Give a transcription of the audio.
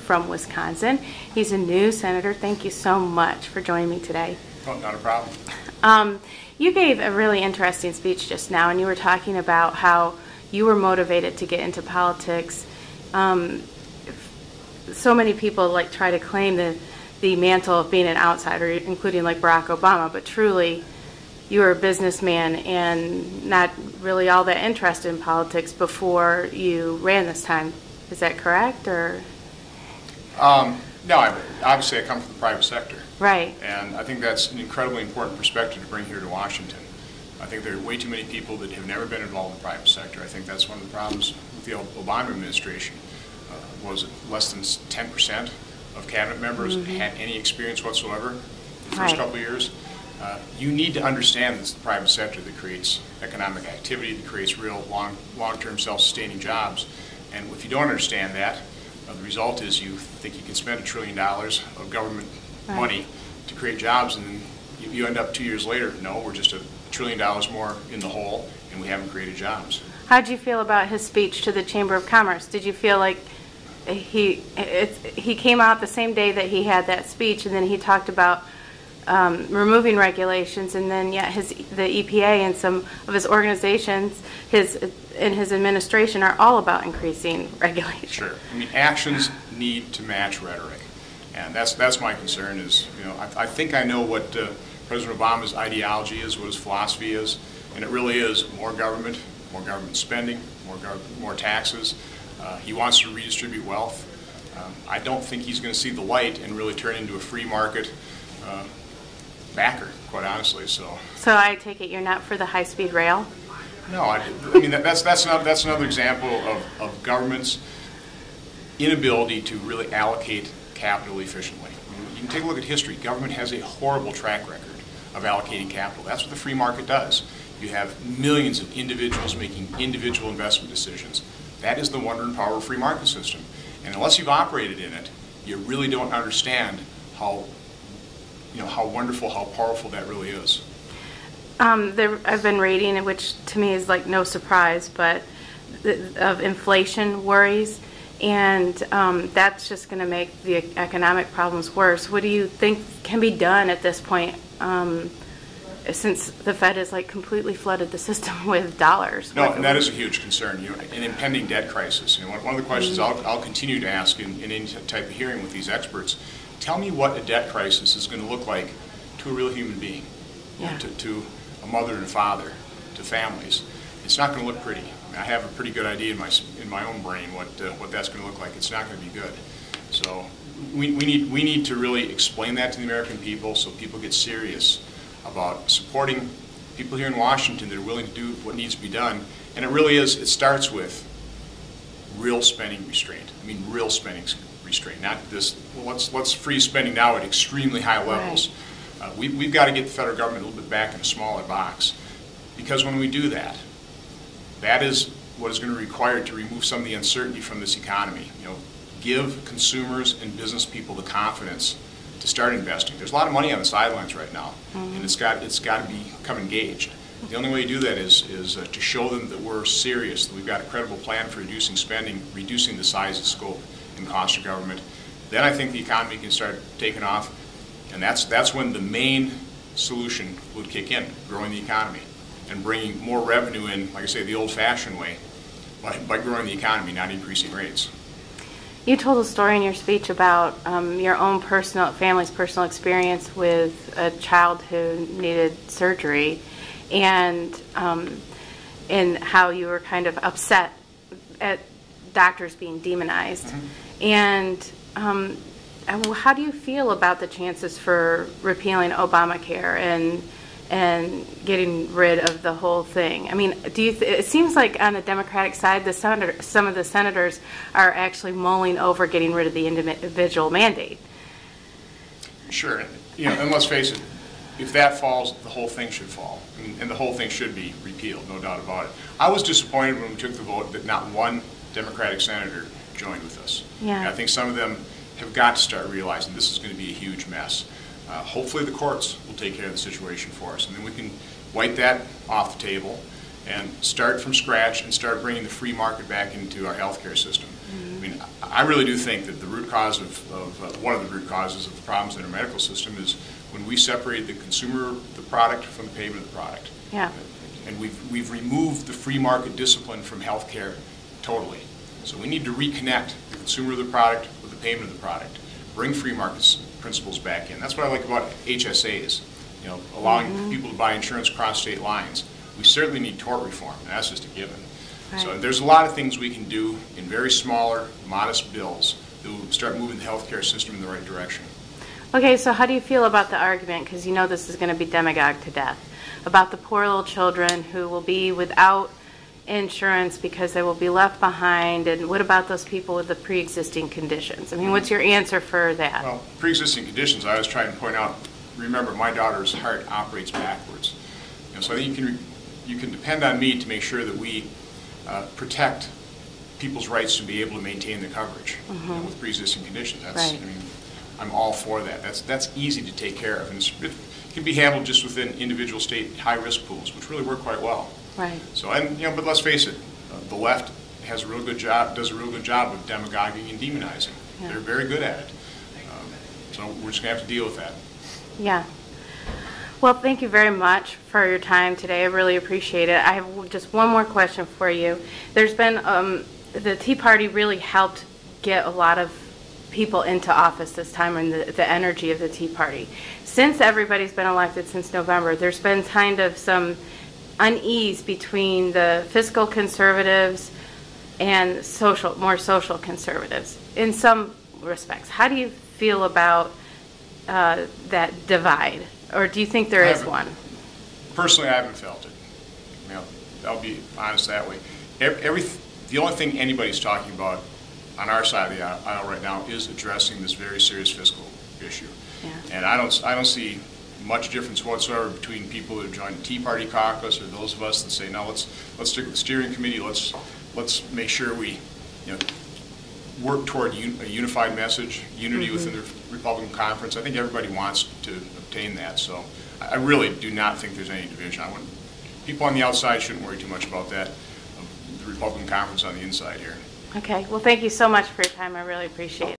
from Wisconsin. He's a new senator. Thank you so much for joining me today. Oh, not a problem. You gave a really interesting speech just now, and you were talking about how you were motivated to get into politics. So many people like try to claim the mantle of being an outsider, including like Barack Obama, but truly you were a businessman and not really all that interested in politics before you ran this time. Is that correct? Or No, obviously I come from the private sector. right. And I think that's an incredibly important perspective to bring here to Washington. I think there are way too many people that have never been involved in the private sector. I think that's one of the problems with the Obama administration. Was it less than 10% of cabinet members had any experience whatsoever in the first couple of years? You need to understand that it's the private sector that creates economic activity, that creates real long-term self-sustaining jobs. And if you don't understand that, the result is you think you can spend $1 trillion of government money to create jobs, and then you end up 2 years later, no, we're just $1 trillion more in the hole, and we haven't created jobs. How did you feel about his speech to the Chamber of Commerce? Did you feel like he came out the same day that he had that speech, and then he talked about removing regulations, and then yet the EPA and some of his organizations, his administration, are all about increasing regulation? Sure. I mean, actions need to match rhetoric, and that's my concern. Is I think I know what President Obama's ideology is, what his philosophy is, and it really is more government spending, more taxes. He wants to redistribute wealth. I don't think he's going to see the light and really turn into a free market backer, quite honestly. So I take it you're not for the high-speed rail? No, I mean that's another example of government's inability to really allocate capital efficiently. I mean, you can take a look at history. Government has a horrible track record of allocating capital. That's what the free market does. You have millions of individuals making individual investment decisions. That is the wonder and power of a free market system. And unless you've operated in it, you really don't understand how wonderful, how powerful that really is. I've been reading, which to me is like no surprise, but of inflation worries, and that's just going to make the economic problems worse. What do you think can be done at this point, since the Fed has like completely flooded the system with dollars? No, and that is a huge concern. An impending debt crisis. One of the questions I'll continue to ask in any type of hearing with these experts: tell me what a debt crisis is going to look like to a real human being, to a mother and a father, to families. It's not going to look pretty. I have a pretty good idea in my own brain what that's going to look like. It's not going to be good. So we need to really explain that to the American people, so people get serious about supporting people here in Washington that are willing to do what needs to be done. And it starts with real spending restraint. I mean, real spending restraint, not this, well, let's freeze spending now at extremely high levels. Right. We've got to get the federal government a little bit back in a smaller box, because when we do that, that is what is going to be required to remove some of the uncertainty from this economy. Give consumers and business people the confidence to start investing. There's a lot of money on the sidelines right now, and it's got to become engaged. The only way to do that is to show them that we're serious, that we've got a credible plan for reducing spending, reducing the size and scope and cost of government. Then I think the economy can start taking off, and that's when the main solution would kick in: growing the economy and bringing more revenue in, like I say, the old-fashioned way, by growing the economy, not increasing rates. You told a story in your speech about your own family's personal experience with a child who needed surgery, and how you were kind of upset at doctors being demonized. And how do you feel about the chances for repealing Obamacare and getting rid of the whole thing? I mean, it seems like on the Democratic side, some of the senators are actually mulling over getting rid of the individual mandate. Sure, and let's face it, if that falls, the whole thing should fall, and the whole thing should be repealed, no doubt about it. I was disappointed when we took the vote that not one Democratic senator joined with us. Yeah. I think some of them have got to start realizing this is going to be a huge mess. Hopefully the courts will take care of the situation for us, and then we can wipe that off the table and start from scratch and start bringing the free market back into our healthcare system. mean, I really do think that the root cause of one of the root causes of the problems in our medical system is when we separate the consumer of the product from the payment of the product. Yeah. And we've removed the free market discipline from healthcare totally. So we need to reconnect the consumer of the product with the payment of the product. Bring free market principles back in. That's what I like about HSAs. You know, allowing people to buy insurance across state lines. We certainly need tort reform, and that's just a given. Right. So there's a lot of things we can do in very smaller, modest bills that will start moving the healthcare system in the right direction. Okay, so how do you feel about the argument, because you know this is going to be demagogued to death, about the poor little children who will be without insurance because they will be left behind, and what about those people with the pre-existing conditions? I mean, what's your answer for that? Well, pre-existing conditions, I was trying to point out, remember, my daughter's heart operates backwards. You know, so I think you can depend on me to make sure that we protect people's rights to be able to maintain the coverage you know, with pre-existing conditions. That's, Right. I mean, I'm all for that. That's easy to take care of, and it can be handled just within individual state high-risk pools, which really work quite well. Right. So, and you know, but let's face it, the left does a real good job of demagoguing and demonizing. Yeah. They're very good at it. So we're just going to have to deal with that. Yeah. Well, thank you very much for your time today. I really appreciate it. I have just one more question for you. There's been, the Tea Party really helped get a lot of people into office this time, and the energy of the Tea Party. Since everybody's been elected since November, there's been kind of some unease between the fiscal conservatives and more social conservatives in some respects. How do you feel about that divide, or do you think there is one? Personally, I haven't felt it. You know, I'll be honest that way. The only thing anybody's talking about on our side of the aisle right now is addressing this very serious fiscal issue. Yeah. And I don't see much difference whatsoever between people that have joined the Tea Party caucus or those of us that say, no, let's stick with the steering committee. Let's make sure we work toward a unified message, unity within the Republican conference. I think everybody wants to obtain that. So I really do not think there's any division. People on the outside shouldn't worry too much about that. The Republican conference on the inside here. Okay. Well, thank you so much for your time. I really appreciate it.